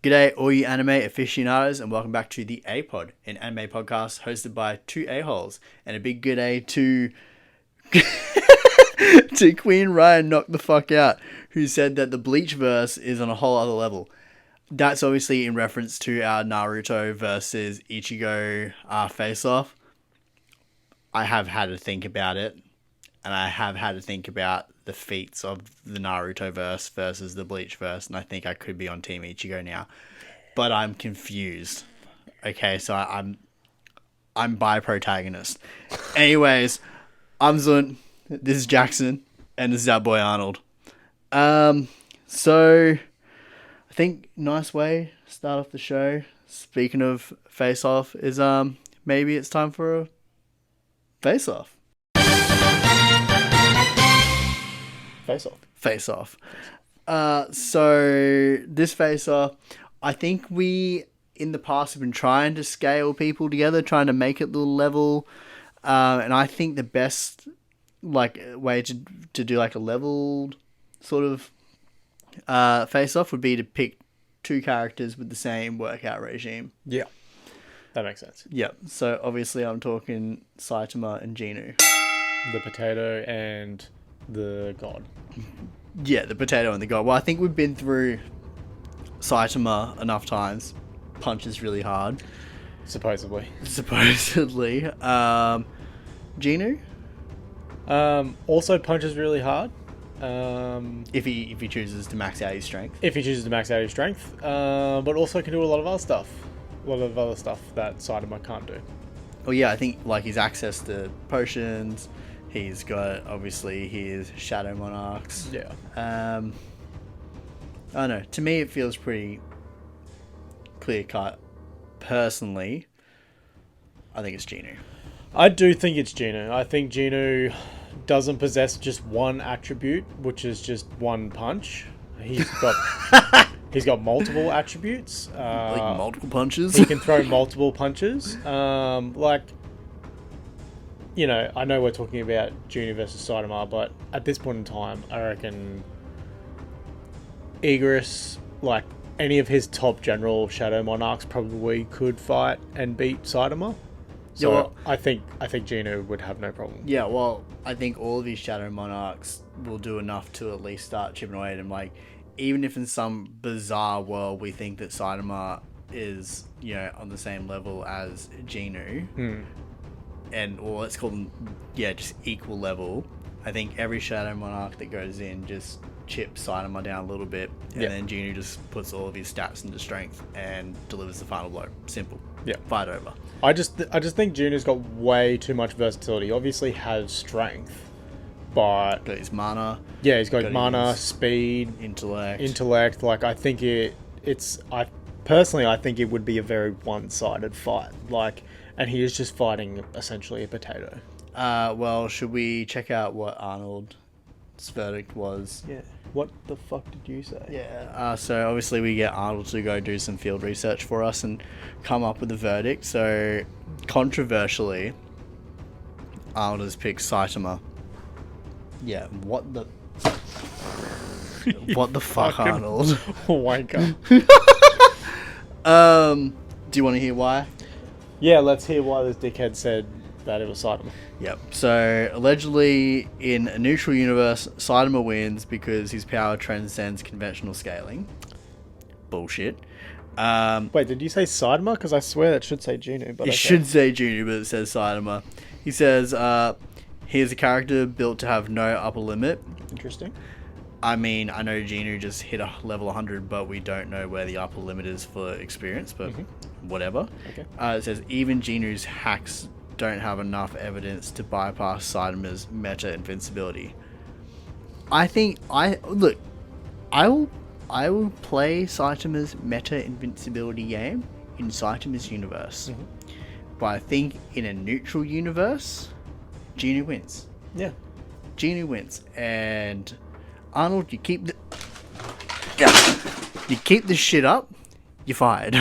G'day, all you anime aficionados, and welcome back to the A-Pod, an anime podcast hosted by two a-holes. And a big g'day to to Queen Ryan Knock the Fuck Out, who said that the Bleach verse is on a whole other level. That's obviously in reference to our Naruto versus Ichigo face-off. I have had to think about it, and I have had to think about the feats of the Naruto verse versus the Bleach verse, and I think I could be on Team Ichigo now, but I'm confused. Okay, so I'm bi-protagonist. Anyways, I'm Zont, this is Jackson, and this is our boy Arnold. So I think nice way to start off the show, speaking of face-off, is maybe it's time for a face-off. Face-off. So this face-off, I think we in the past have been trying to scale people together, trying to make it the level, and I think the best way to do like a leveled sort of face-off would be to pick two characters with the same workout regime. Yeah, that makes sense. Yep. So obviously I'm talking Saitama and Jinwoo. The potato and the god. Yeah, the potato and the god. Well, I think we've been through Saitama enough times. Punches really hard. Supposedly. Jinwoo? Also punches really hard. If he chooses to max out his strength. But also can do a lot of other stuff. A lot of other stuff that Saitama can't do. Well, yeah, I think like his access to potions. He's got, obviously, his Shadow Monarchs. Yeah. I don't know. To me, it feels pretty clear-cut. Personally, I think it's Jinwoo. I do think it's Jinwoo. I think Jinwoo doesn't possess just one attribute, which is just one punch. He's got multiple attributes. Like multiple punches? He can throw multiple punches. You know, I know we're talking about Junior versus Saitama, but at this point in time, I reckon Igris, like any of his top general Shadow Monarchs, probably could fight and beat Saitama. So yeah, well, I think Jinwoo would have no problem. Yeah, well, I think all of his Shadow Monarchs will do enough to at least start chipping away at him. Like, even if in some bizarre world we think that Saitama is, you know, on the same level as Jinwoo. Or let's call them, just equal level. I think every Shadow Monarch that goes in just chips Saitama down a little bit, and then Jinwoo just puts all of his stats into strength and delivers the final blow. Simple. Yeah. Fight over. I just think Jinwoo's got way too much versatility. He obviously has strength, but got his mana. Yeah, he's got mana, speed, intellect. Like I think I think it would be a very one-sided fight. And he is just fighting essentially a potato. Well, should we check out what Arnold's verdict was? Yeah. What the fuck did you say? Yeah. So obviously we get Arnold to go do some field research for us and come up with a verdict. So controversially, Arnold has picked Saitama. Yeah. What the fuck, Arnold? Wanker. Do you want to hear why? Yeah, let's hear why this dickhead said that it was Saitama. Yep. So, allegedly, in a neutral universe, Saitama wins because his power transcends conventional scaling. Bullshit. Wait, did you say Saitama? Because I swear that should say Jinwoo. But it should say Jinwoo, but it says Saitama. He says, he is a character built to have no upper limit. Interesting. I mean, I know Jinwoo just hit a level 100, but we don't know where the upper limit is for experience, but whatever. Okay. It says, even Jinwoo's hacks don't have enough evidence to bypass Saitama's meta invincibility. I will play Saitama's meta invincibility game in Saitama's universe. But I think in a neutral universe, Jinwoo wins. Yeah. Jinwoo wins. And Arnold, you keep this shit up, you're fired.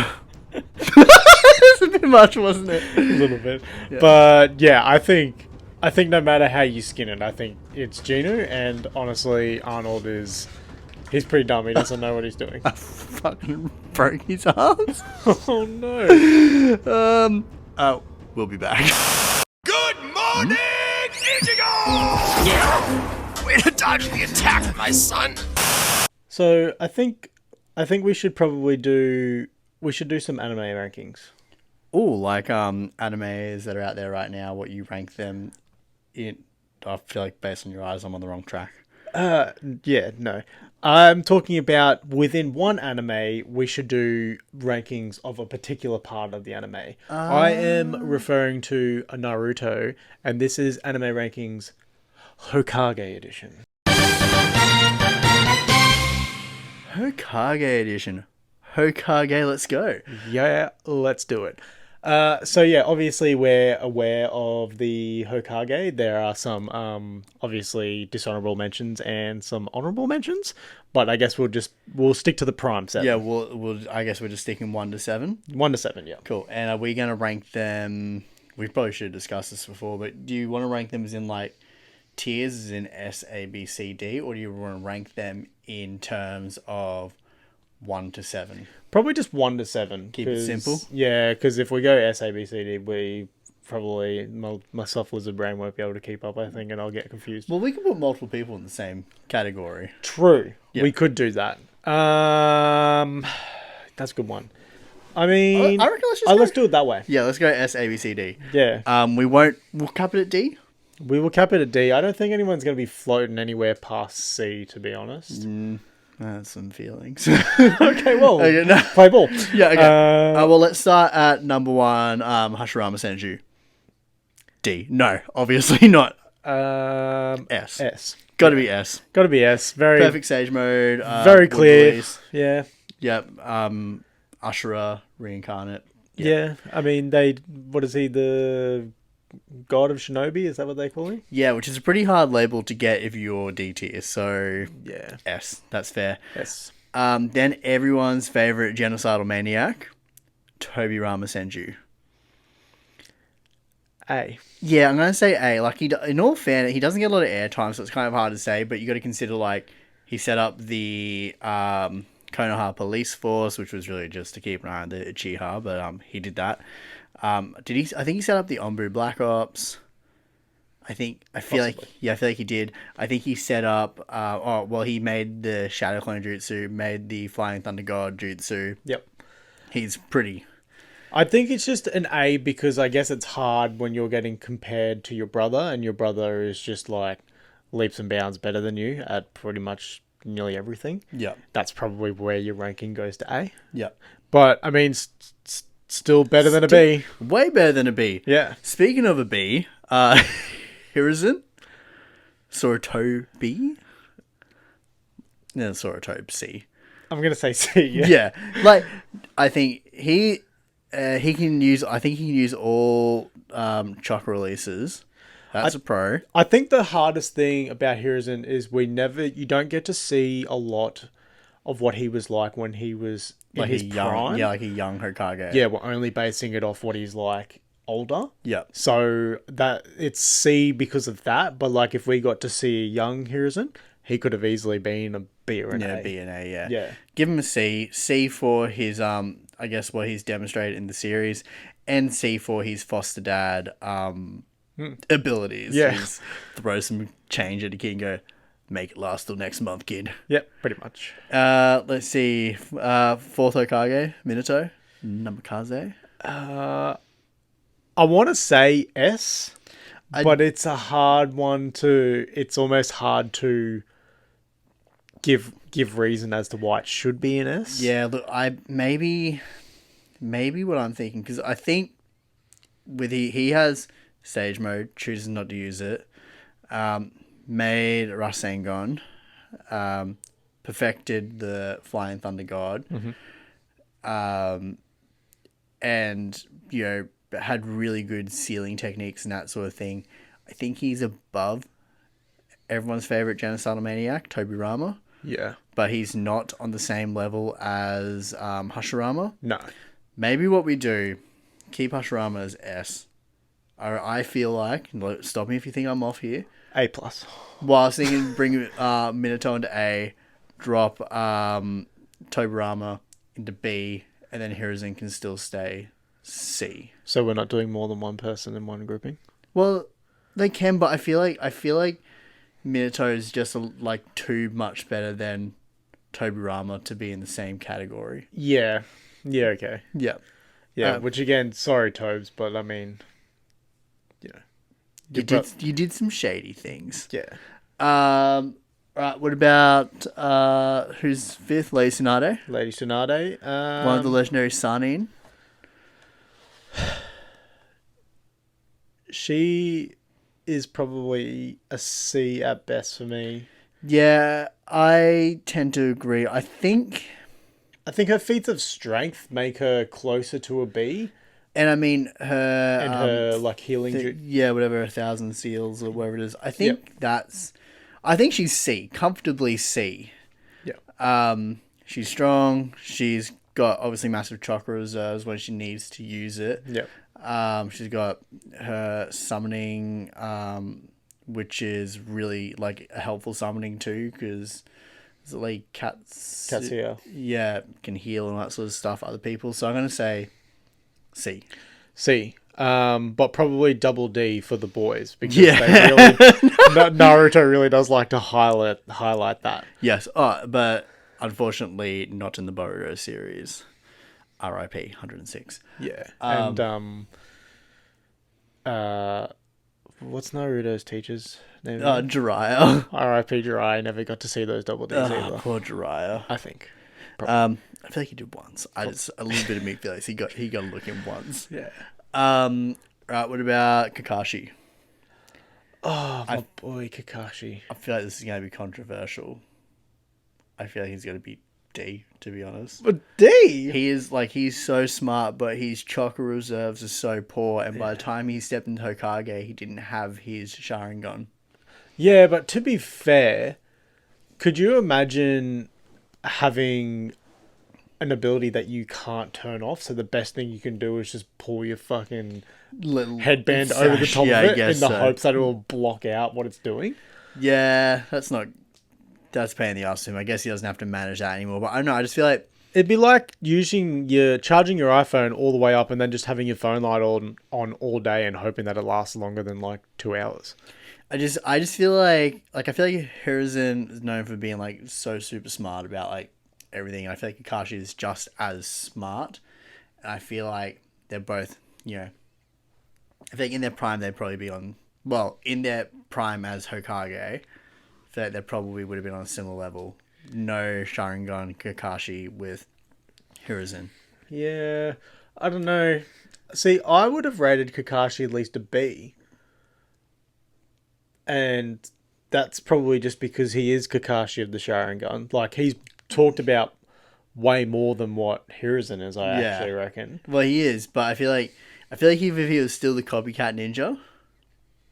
It's a bit much, wasn't it? A little bit. Yeah. But yeah, I think no matter how you skin it, I think it's Jinwoo, and honestly, Arnold is He's pretty dumb. He doesn't know what he's doing. I fucking broke his arms. Oh no. We'll be back. Good morning, Ichigo! Yeah! Way to dodge the attack, my son! So I think we should probably do some anime rankings. Oh, like animes that are out there right now, what you rank them in. I feel like based on your eyes, I'm on the wrong track. Yeah, no. I'm talking about within one anime, we should do rankings of a particular part of the anime. I am referring to a Naruto, and this is anime rankings Hokage edition. Hokage edition. Hokage, let's go. Yeah, let's do it. So yeah, obviously we're aware of the Hokage. There are some obviously dishonorable mentions and some honorable mentions, but I guess we'll stick to the prime 7. Yeah, we'll. I guess we're just sticking 1 to 7. 1 to 7, yeah. Cool. And are we gonna rank them? We probably should have discussed this before, but do you want to rank them as in like tiers, as in S, A, B, C, D, or do you want to rank them in terms of 1 to 7? Probably just 1 to 7. Keep it simple. Yeah, because if we go S, A, B, C, D, we probably my soft lizard brain won't be able to keep up, I think, and I'll get confused. Well, we can put multiple people in the same category. True. Yeah. We could do that. That's a good one. I mean, I reckon let's do it that way. Yeah, let's go S, A, B, C, D. Yeah. We'll cap it at D. We will cap it at D. I don't think anyone's going to be floating anywhere past C, to be honest. That's some feelings. Okay, well, Okay, no. play ball. Yeah, okay. Well, let's start at number 1, Hashirama Senju. D. No, obviously not. S. S. Gotta be S. Got to be S. Very Perfect Sage Mode. very Wood clear. Release. Yeah. Yep. Ashura, Reincarnate. Yeah. I mean, what is he, the God of Shinobi? Is that what they call him? Yeah, which is a pretty hard label to get if you're D tier, so Yeah. S. That's fair. S. Then everyone's favorite genocidal maniac, Tobirama Senju. A. Yeah, I'm gonna say A. Like in all fairness, he doesn't get a lot of airtime, so it's kind of hard to say. But you got to consider like he set up the Konoha police force, which was really just to keep an eye on the Uchiha, but he did that. Did he? I think he set up the Ombu Black Ops. I feel like he did. I think he set up. He made the Shadow Clone Jutsu, made the Flying Thunder God Jutsu. Yep. He's pretty. I think it's just an A because I guess it's hard when you're getting compared to your brother, and your brother is just like leaps and bounds better than you at pretty much nearly everything. Yeah. That's probably where your ranking goes to A. Yeah. But I mean, still better than a B. Way better than a B. Yeah. Speaking of a B, Hiruzen, Sorotobi. No, Sorotobi C. I'm gonna say C. Yeah. Yeah, like I think he can use. I think he can use all chakra releases. That's a pro. I think the hardest thing about Hiruzen is you don't get to see a lot of what he was like when he was in Like his a young, prime. yeah, like a young Hokage. Yeah, we're only basing it off what he's like older. Yeah. So that it's C because of that. But like if we got to see a young Hiruzen, he could have easily been a B or an A. B and A. Yeah. Yeah. Give him a C. C for his I guess what he's demonstrated in the series, and C for his foster dad abilities. Yeah. He's throw some change at a kid and go, make it last till next month, kid. Yep, pretty much. Let's see. Fourth Hokage, Minato, Namikaze. I want to say S, but it's a hard one to. It's almost hard to give reason as to why it should be an S. Yeah, look, maybe what I'm thinking, because I think with he has stage mode, chooses not to use it. Made Rasengan, perfected the Flying Thunder God, and had really good sealing techniques and that sort of thing. I think he's above everyone's favorite genocidal maniac, Tobirama. Yeah. But he's not on the same level as Hashirama. No. Maybe what we do, keep Hashirama as S. I feel like, stop me if you think I'm off here. A plus. Well, I was thinking bring Minato into A, drop Tobirama into B, and then Hiruzen can still stay C. So we're not doing more than one person in one grouping? Well, they can, but I feel like Minato is just like too much better than Tobirama to be in the same category. Yeah. Yeah, okay. Yeah. Yeah, which again, sorry, Tobes, but I mean, you know. You did some shady things. Yeah. Right, what about who's fifth? Lady Tsunade? Lady Tsunade. One of the legendary Sanin. She is probably a C at best for me. Yeah, I tend to agree. I think her feats of strength make her closer to a B. And I mean her... And her, like, healing... whatever, 1,000 seals or whatever it is. I think I think she's C. Comfortably C. Yeah. She's strong. She's got, obviously, massive chakra reserves when she needs to use it. Yeah. She's got her summoning, which is really, like, a helpful summoning, too, because... Is it like Katsuya? Yeah, can heal and all that sort of stuff, other people. So I'm going to say... C. But probably double D for the boys because they really Naruto really does like to highlight that. Yes, but unfortunately not in the Boruto series. R.I.P. 106. Yeah, and what's Naruto's teacher's name? Jiraiya. R.I.P. Jiraiya. Never got to see those double Ds either. Poor Jiraiya. I think. I feel like he did once. A little bit of me feels he got to look in once. Yeah. Right. What about Kakashi? Oh, my boy Kakashi. I feel like this is going to be controversial. I feel like he's going to be D, to be honest. But D? He's so smart, but his chakra reserves are so poor, and by the time he stepped into Hokage, he didn't have his Sharingan. Yeah, but to be fair, could you imagine having an ability that you can't turn off, so the best thing you can do is just pull your fucking little headband over the top of it in the hopes that it will block out what it's doing? Yeah, that's a pain in the ass to him. I guess he doesn't have to manage that anymore, but I don't know, I just feel like it'd be like charging your iPhone all the way up and then just having your phone light on all day and hoping that it lasts longer than like 2 hours. I just feel like I feel like Hiruzen is known for being like so super smart about like everything. I feel like Kakashi is just as smart, and I feel like they're both, I think in their prime they'd probably be on, in their prime as Hokage, I feel like they probably would have been on a similar level. No Sharingan Kakashi with Hiruzen. Yeah, I don't know. See, I would have rated Kakashi at least a B. And that's probably just because he is Kakashi of the Sharingan. Like, he's talked about way more than what Hiruzen is, I actually reckon. Well, he is, but I feel like if he was still the copycat ninja,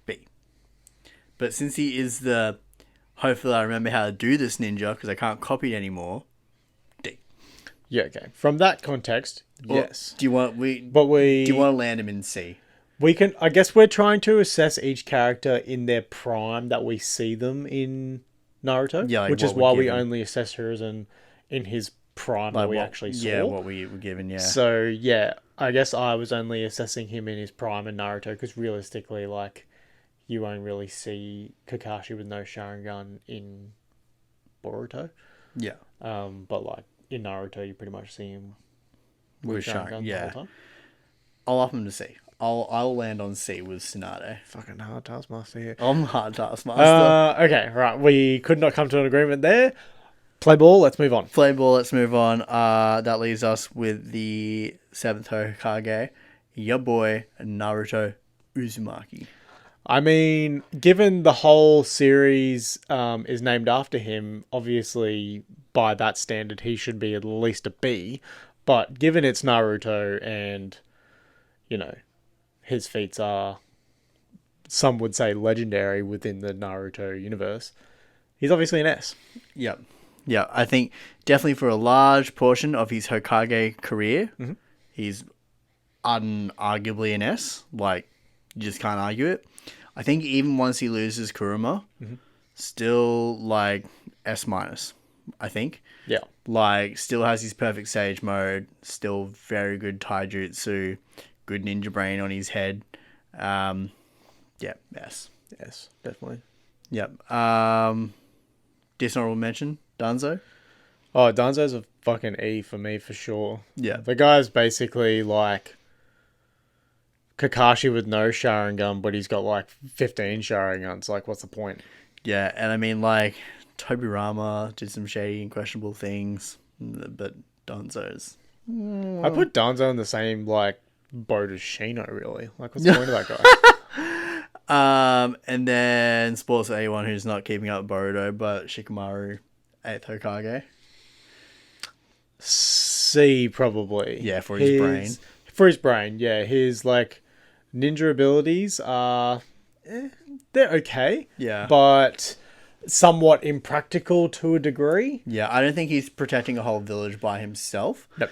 B. But since he is hopefully I remember how to do this ninja because I can't copy it anymore, D. Yeah, okay. From that context, yes. Do you want to land him in C? We can. I guess we're trying to assess each character in their prime that we see them in Naruto. Yeah, which is why we only assess Hiruzen in his prime that we actually saw. Yeah, what we were given, yeah. So, yeah, I guess I was only assessing him in his prime in Naruto because realistically, like, you won't really see Kakashi with no Sharingan in Boruto. Yeah. But, like, in Naruto, you pretty much see him with Sharingan the whole time. I'll up him to C. I'll land on C with Tsunade. Fucking hard taskmaster here. I'm hard taskmaster. Okay, right. We could not come to an agreement there. Play ball. Let's move on. Let's move on. That leaves us with the 7th Hokage, your boy Naruto Uzumaki. I mean, given the whole series is named after him, obviously by that standard he should be at least a B. But given it's Naruto and, his feats are, some would say, legendary within the Naruto universe, he's obviously an S. Yep. Yeah, I think definitely for a large portion of his Hokage career, he's unarguably an S. Like, you just can't argue it. I think even once he loses Kurama, still like S-. I think. Yeah. Like, still has his perfect sage mode, still very good taijutsu, good ninja brain on his head. Yeah, yes. Yes, definitely. Yep. Dishonorable mention, Danzo. Oh, Danzo's a fucking E for me for sure. Yeah. The guy's basically like Kakashi with no Sharingan, but he's got like 15 Sharingans. Like, what's the point? Yeah, and I mean, like, Tobirama did some shady and questionable things, but Danzo's... I put Danzo in the same like boat as Shino, really. Like, what's the point of that guy? And then sports anyone who's not keeping up with Boruto, but Shikamaru, 8th Hokage. C, probably. Yeah, for his brain. For his brain, yeah. His like ninja abilities are they're okay. Yeah. But somewhat impractical to a degree. Yeah, I don't think he's protecting a whole village by himself. Nope.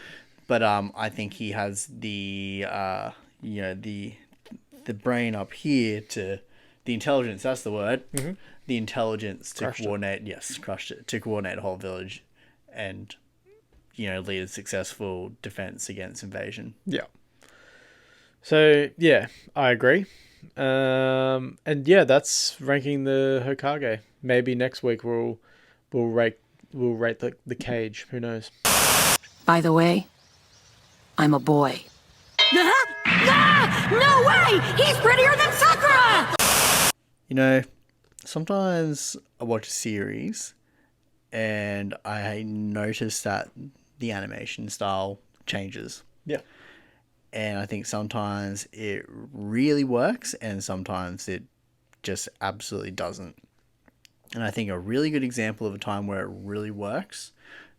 But I think he has the the brain up here to the intelligence. That's the word. Mm-hmm. The intelligence to crushed it to coordinate a whole village, and lead a successful defense against invasion. Yeah. So yeah, I agree. And yeah, that's ranking the Hokage. Maybe next week we'll rate the cage. Who knows? By the way, I'm a boy. No way! He's prettier than Sakura! Sometimes I watch a series and I notice that the animation style changes. Yeah. And I think sometimes it really works and sometimes it just absolutely doesn't. And I think a really good example of a time where it really works,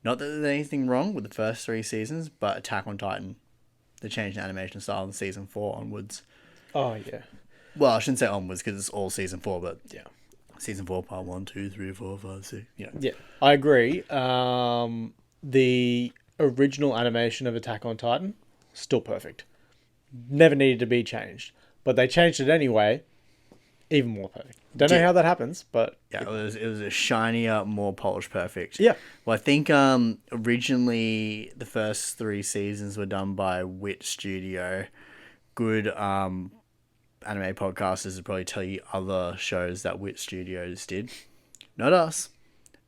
not that there's anything wrong with the first 3 seasons, but Attack on Titan, the change in animation style in season 4 onwards. Oh, yeah. Well, I shouldn't say onwards because it's all season 4, but Yeah. Season 4, part 1, 2, 3, 4, 5, 6. Yeah. Yeah, I agree. The original animation of Attack on Titan, still perfect. Never needed to be changed. But they changed it anyway, even more perfect. Don't know how that happens, but... Yeah, it was a shinier, more polished perfect. Yeah. Well, I think originally the first 3 seasons were done by Wit Studio. Good anime podcasters would probably tell you other shows that Wit Studios did. Not us.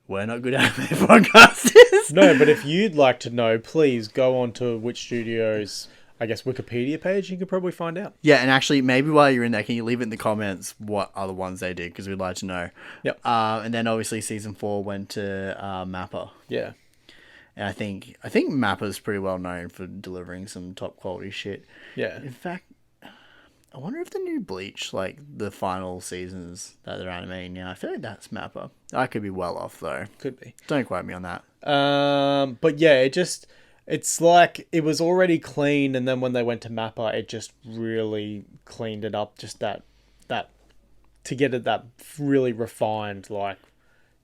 We're not good anime podcasters. No, but if you'd like to know, please go on to Witch Studios, I guess, Wikipedia page. You could probably find out. Yeah, and actually, maybe while you're in there, can you leave it in the comments what other ones they did? Because we'd like to know. Yep. And then obviously season 4 went to MAPPA. Yeah. And I think MAPPA's pretty well known for delivering some top quality shit. Yeah. In fact, I wonder if the new Bleach, like the final seasons that they're animating now, I feel like that's MAPPA. I could be well off though. Could be. Don't quote me on that. But yeah, it's like it was already clean, and then when they went to MAPPA, it just really cleaned it up. Just that to get it that really refined, like,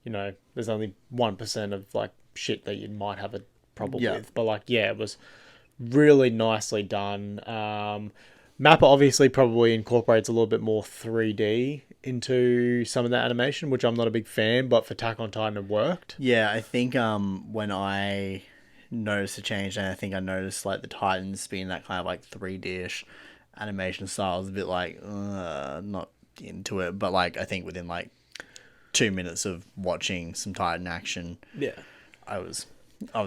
there's only 1% of like shit that you might have a problem with. But like, yeah, it was really nicely done. MAPPA obviously probably incorporates a little bit more 3D into some of that animation, which I'm not a big fan, but for Attack on Titan it worked. Yeah, I think when I noticed a change, and I think I noticed like the Titans being that kind of like 3D-ish animation style, was a bit like not into it, but like I think within like 2 minutes of watching some Titan action, Yeah. I was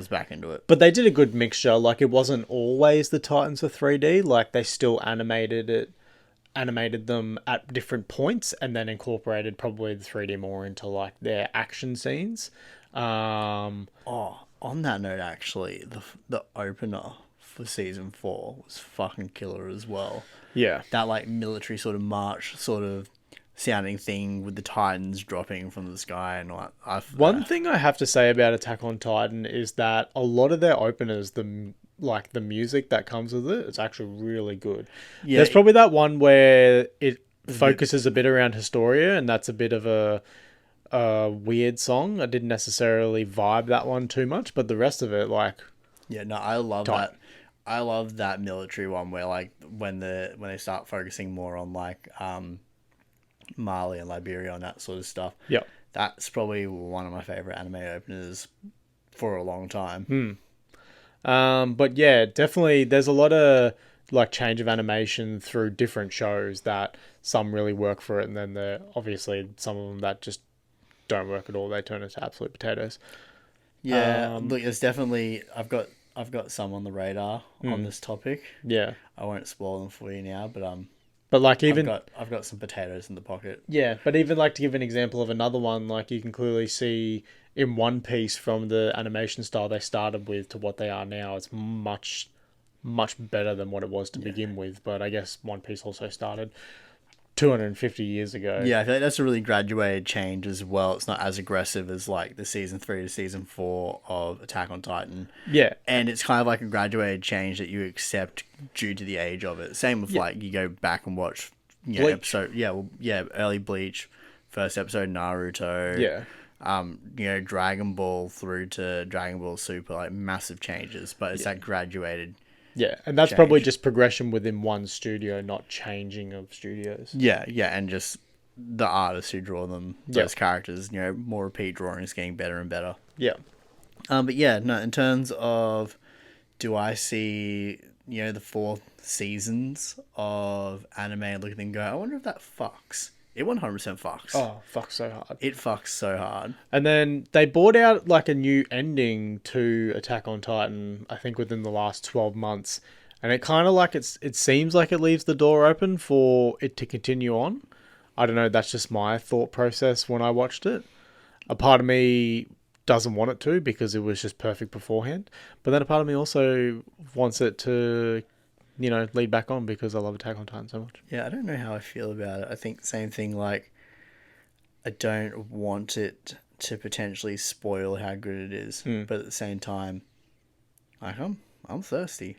back into it. But they did a good mixture. Like, it wasn't always the Titans were 3D. Like, they still animated them at different points, and then incorporated probably the 3D more into like their action scenes. On that note, actually, the opener for season 4 was fucking killer as well. Yeah. That like military sort of march sort of sounding thing with the Titans dropping from the sky and all that. One thing I have to say about Attack on Titan is that a lot of their openers, the music that comes with it, it's actually really good. Yeah, there's probably that one where it focuses a bit around Historia, and that's a bit of a weird song. I didn't necessarily vibe that one too much, but the rest of it, like... Yeah, no, I love that. I love that military one where like when they start focusing more on like Mali and Liberia and that sort of stuff. Yep. That's probably one of my favorite anime openers for a long time. But yeah, definitely there's a lot of like change of animation through different shows that some really work for it, and then there obviously some of them that just don't work at all. They turn into absolute potatoes. Yeah, look, there's definitely I've got some on the radar on this topic. Yeah. I won't spoil them for you now, But like even I've got some potatoes in the pocket. yeah, but even like to give an example of another one, like you can clearly see in One Piece from the animation style they started with to what they are now, it's much better than what it was to begin with. But I guess One Piece also started 250 years ago. Yeah, I think that's a really graduated change as well. It's not as aggressive as like the season 3 to season 4 of Attack on Titan. Yeah. And it's kind of like a graduated change that you accept due to the age of it. Same with like you go back and watch Bleach. early Bleach, first episode Naruto. Yeah. Dragon Ball through to Dragon Ball Super, like massive changes, but it's that graduated. Yeah, and that's probably just progression within one studio, not changing of studios. Yeah, and just the artists who draw them, those characters, more repeat drawings getting better and better. Yeah. But yeah, no, in terms of do I see, the 4 seasons of anime and look at them and go, I wonder if that fucks. It 100% fucks. Oh, fuck so hard. It fucks so hard. And then they brought out like a new ending to Attack on Titan, I think within the last 12 months. And it kind of like it seems like it leaves the door open for it to continue on. I don't know, that's just my thought process when I watched it. A part of me doesn't want it to because it was just perfect beforehand. But then a part of me also wants it to lead back on because I love Attack on Titan so much. Yeah, I don't know how I feel about it. I think the same thing, like, I don't want it to potentially spoil how good it is. But at the same time, like, I'm thirsty.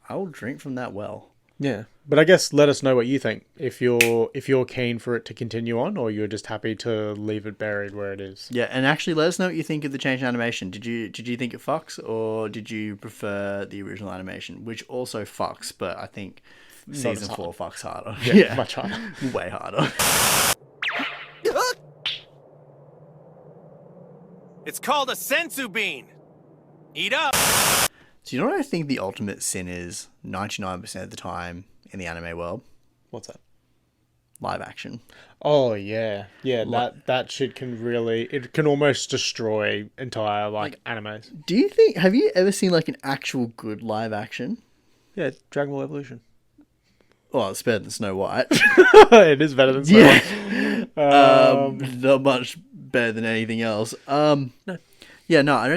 I'll drink from that well. Yeah. But I guess let us know what you think. If you're keen for it to continue on or you're just happy to leave it buried where it is. Yeah, and actually let us know what you think of the change in animation. Did you think it fucks or did you prefer the original animation, which also fucks, but I think season 4 fucks harder. Yeah, much harder. Way harder. It's called a senzu bean. Eat up. Do you know what I think the ultimate sin is 99% of the time in the anime world? What's that? Live action. Oh, yeah. Yeah, that shit it can almost destroy entire, animes. Do you have you ever seen, an actual good live action? Yeah, Dragon Ball Evolution. Well, it's better than Snow White. It is better than Snow White. Not much better than anything else. No. Yeah, no, I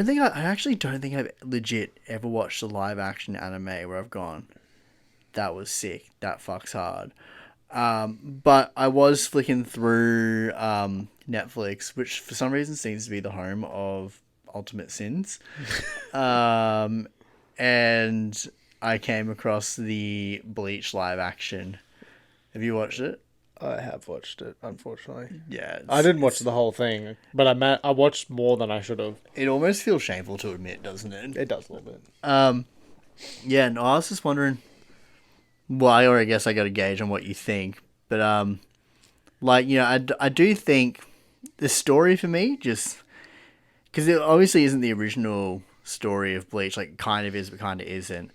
actually don't think I've legit ever watched a live action anime where I've gone, that was sick, that fucks hard. But I was flicking through Netflix, which for some reason seems to be the home of ultimate sins. And I came across the Bleach live action. Have you watched it? I have watched it, unfortunately. Yeah. I didn't watch the whole thing, but I watched more than I should have. It almost feels shameful to admit, doesn't it? It does a little bit. Yeah, no, I was just wondering. Well, I already guess I got a gauge on what you think, but I do think the story for me just because it obviously isn't the original story of Bleach. Like, kind of is, but kind of isn't.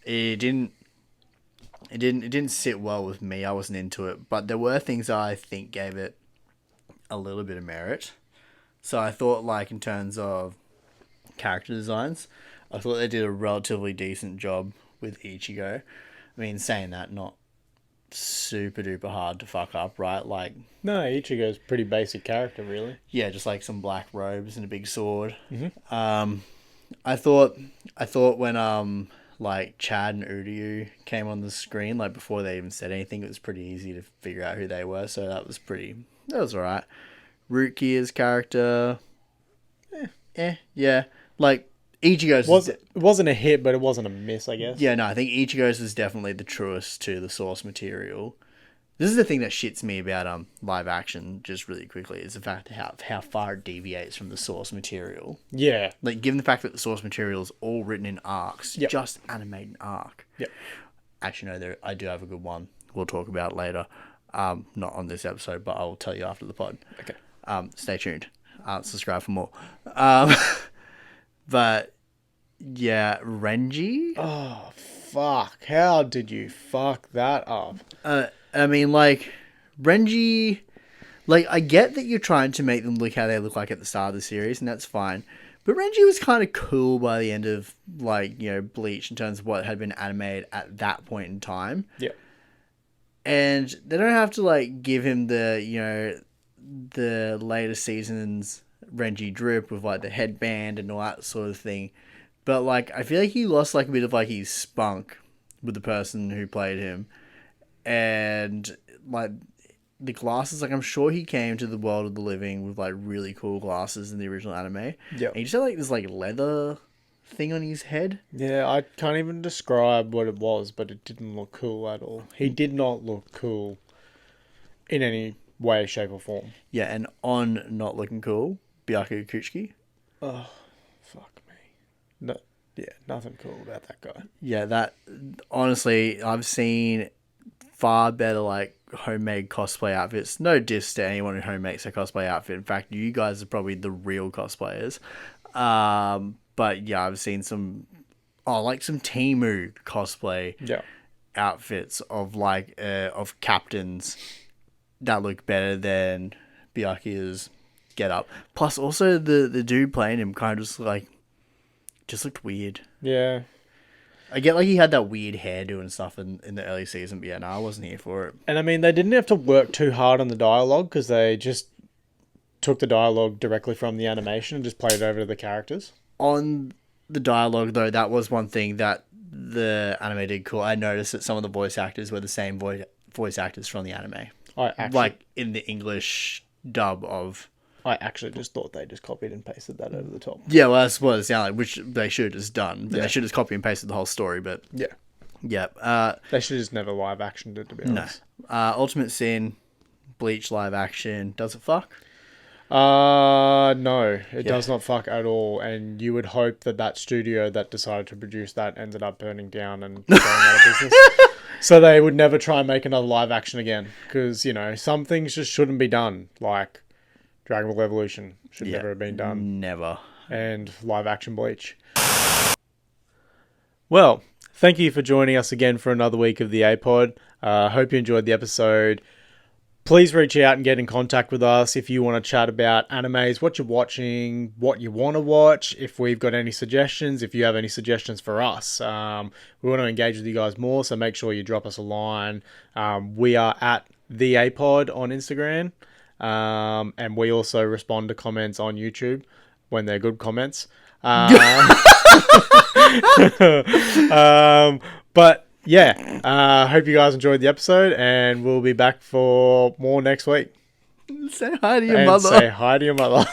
It didn't sit well with me. I wasn't into it, but there were things I think gave it a little bit of merit. So I thought, in terms of character designs, I thought they did a relatively decent job with Ichigo. I mean, saying that, not super duper hard to fuck up, right? No, Ichigo's pretty basic character, really. Yeah, just some black robes and a big sword. Mm-hmm. I thought when Chad and Uryu came on the screen, before they even said anything, it was pretty easy to figure out who they were. So that was alright. Rukia's character, yeah. Ichigo's it wasn't a hit, but it wasn't a miss, I guess. Yeah, no, I think Ichigo's was definitely the truest to the source material. This is the thing that shits me about live action, just really quickly, is the fact how far it deviates from the source material. Yeah. Given the fact that the source material is all written in arcs, just animate an arc. Yep. Actually, no, I do have a good one. We'll talk about it later. Not on this episode, but I'll tell you after the pod. Okay. Stay tuned. Subscribe for more. But yeah, Renji. Oh, fuck. How did you fuck that up? I mean, like, Renji, like, I get that you're trying to make them look how they look like at the start of the series, and that's fine. But Renji was kind of cool by the end of, like, you know, Bleach in terms of what had been animated at that point in time. Yeah. And they don't have to, like, give him the, you know, the later seasons Renji drip with, like, the headband and all that sort of thing. But, like, I feel like he lost, like, a bit of, like, his spunk with the person who played him. And, like, the glasses, like, I'm sure he came to the world of the living with, like, really cool glasses in the original anime. Yeah. And he just had, like, this, like, leather thing on his head. Yeah, I can't even describe what it was, but it didn't look cool at all. He did not look cool in any way, shape, or form. Yeah, and on not looking cool, Byakuya Kuchiki. Oh, fuck me. No, yeah, nothing cool about that guy. Yeah, that, honestly, I've seen far better, like, homemade cosplay outfits. No diss to anyone who homemakes a cosplay outfit. In fact, you guys are probably the real cosplayers. But yeah, I've seen some, like some Temu cosplay outfits of, like, of captains that look better than Byakuya's get up. Plus, also the dude playing him kind of just looked weird. Yeah. I get, like, he had that weird hairdo and stuff in the early season, but yeah, no, I wasn't here for it. And I mean, they didn't have to work too hard on the dialogue because they just took the dialogue directly from the animation and just played it over to the characters. On the dialogue, though, that was one thing that the anime did cool. I noticed that some of the voice actors were the same voice actors from the anime. Like, in the English dub of... I actually just thought they just copied and pasted that over the top. Yeah, well, that's what it sounded like, which they should have just done. They should have just copy and pasted the whole story, but... Yeah. Yeah. They should have just never live actioned it, to be honest. No. Ultimate Sin, Bleach Live Action, does it fuck? No, it does not fuck at all. And you would hope that studio that decided to produce that ended up burning down and going out of business. So they would never try and make another live action again. Because, you know, some things just shouldn't be done. Like Dragon Ball Evolution should never have been done. Never. And live action Bleach. Well, thank you for joining us again for another week of the A-Pod. Hope you enjoyed the episode. Please reach out and get in contact with us if you want to chat about animes, what you're watching, what you want to watch, if we've got any suggestions, if you have any suggestions for us. We want to engage with you guys more, so make sure you drop us a line. We are at the A-Pod on Instagram, and we also respond to comments on YouTube when they're good comments. But yeah, hope you guys enjoyed the episode, and we'll be back for more next week. Say hi to your and mother. Say hi to your mother.